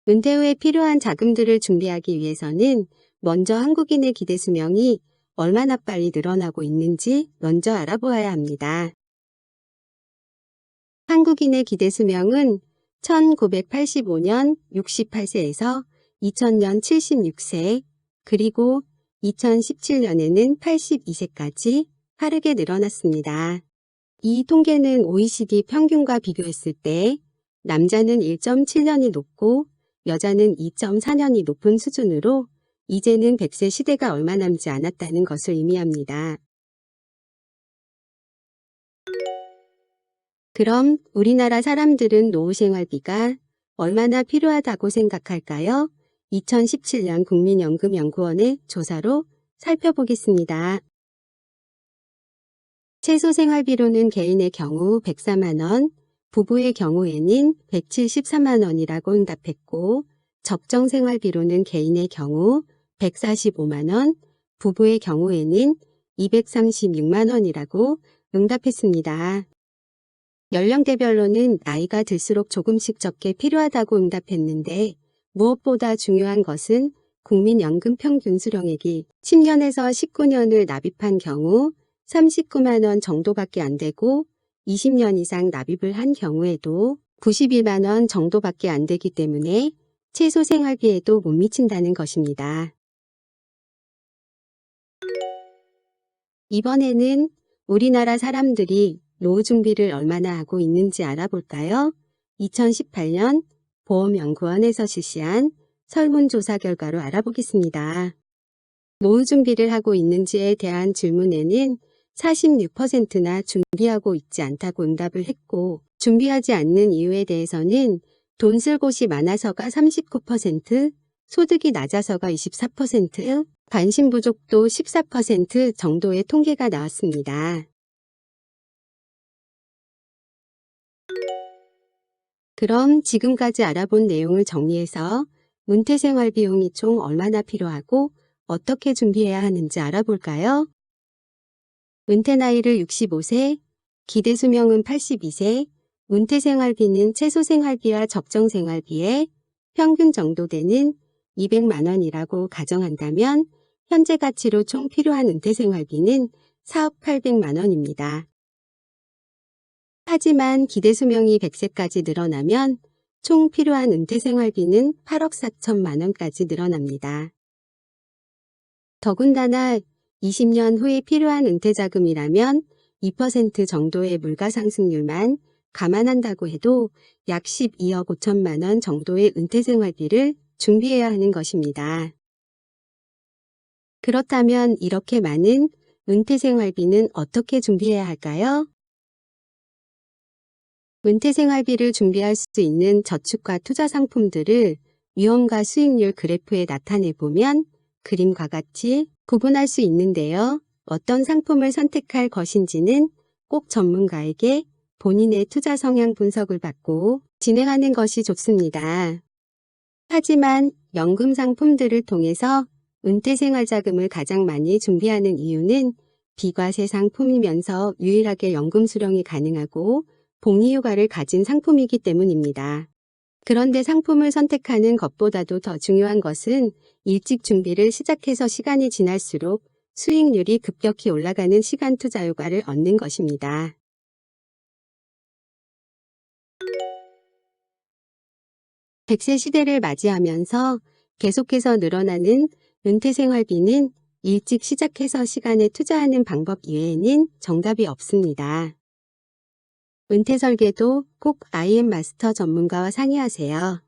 은퇴 후에 필요한 자금들을 준비하기 위해서는 먼저 한국인의 기대 수명이 얼마나 빨리 늘어나고 있는지 먼저 알아보아야 합니다. 한국인의 기대 수명은 1985년 68세에서 2000년 76세, 그리고 2017년에는 82세까지 빠르게 늘어났습니다. 이 통계는 OECD 평균과 비교했을 때 남자는 1.7년이 높고 여자는 2.4년이 높은 수준으로 이제는 100세 시대가 얼마 남지 않았다는 것을 의미합니다. 그럼 우리나라 사람들은 노후 생활비가 얼마나 필요하다고 생각할까요? 2017년 국민연금연구원의 조사로 살펴보겠습니다. 최소 생활비로는 개인의 경우 104만 원, 부부의 경우에는 173만 원이라고 응답했고, 적정 생활비로는 개인의 경우 145만 원, 부부의 경우에는 236만 원이라고 응답했습니다. 연령대별로는 나이가 들수록 조금씩 적게 필요하다고 응답했는데, 무엇보다 중요한 것은 국민연금 평균 수령액이 10년에서 19년을 납입한 경우 39만 원 정도밖에 안 되고 20년 이상 납입을 한 경우에도 91만 원 정도밖에 안 되기 때문에 최소 생활비에도 못 미친다는 것입니다. 이번에는 우리나라 사람들이 노후 준비를 얼마나 하고 있는지 알아볼까요? 2018년 보험연구원에서 실시한 설문조사 결과로 알아보겠습니다. 노후 준비를 하고 있는지에 대한 질문에는 46%나 준비하고 있지 않다고 응답을 했고, 준비하지 않는 이유에 대해서는 돈 쓸 곳이 많아서가 39%, 소득이 낮아서가 24%, 관심 부족도 14% 정도의 통계가 나왔습니다. 그럼 지금까지 알아본 내용을 정리해서 은퇴 생활 비용이 총 얼마나 필요하고 어떻게 준비해야 하는지 알아볼까요? 은퇴 나이를 65세, 기대 수명은 82세, 은퇴 생활비는 최소 생활비와 적정 생활비의 평균 정도 되는 200만 원이라고 가정한다면 현재 가치로 총 필요한 은퇴 생활비는 4억 800만 원입니다. 하지만 기대 수명이 100세까지 늘어나면 총 필요한 은퇴 생활비는 8억 4천만 원까지 늘어납니다. 더군다나 20년 후에 필요한 은퇴 자금이라면 2% 정도의 물가 상승률만 감안한다고 해도 약 12억 5천만 원 정도의 은퇴 생활비를 준비해야 하는 것입니다. 그렇다면 이렇게 많은 은퇴 생활비는 어떻게 준비해야 할까요? 은퇴 생활비를 준비할 수 있는 저축과 투자 상품들을 위험과 수익률 그래프에 나타내 보면 그림과 같이 구분할 수 있는데요. 어떤 상품을 선택할 것인지는 꼭 전문가에게 본인의 투자 성향 분석을 받고 진행하는 것이 좋습니다. 하지만 연금 상품들을 통해서 은퇴 생활 자금을 가장 많이 준비하는 이유는 비과세 상품이면서 유일하게 연금 수령이 가능하고 복리휴가를 가진 상품이기 때문입니다. 그런데 상품을 선택하는 것보다도 더 중요한 것은 일찍 준비를 시작해서 시간이 지날수록 수익률이 급격히 올라가는 시간 투자 효과를 얻는 것입니다. 백세 시대를 맞이하면서 계속해서 늘어나는 은퇴 생활비는 일찍 시작해서 시간에 투자하는 방법 이외에는 정답이 없습니다. 은퇴 설계도 꼭 IM 마스터 전문가와 상의하세요.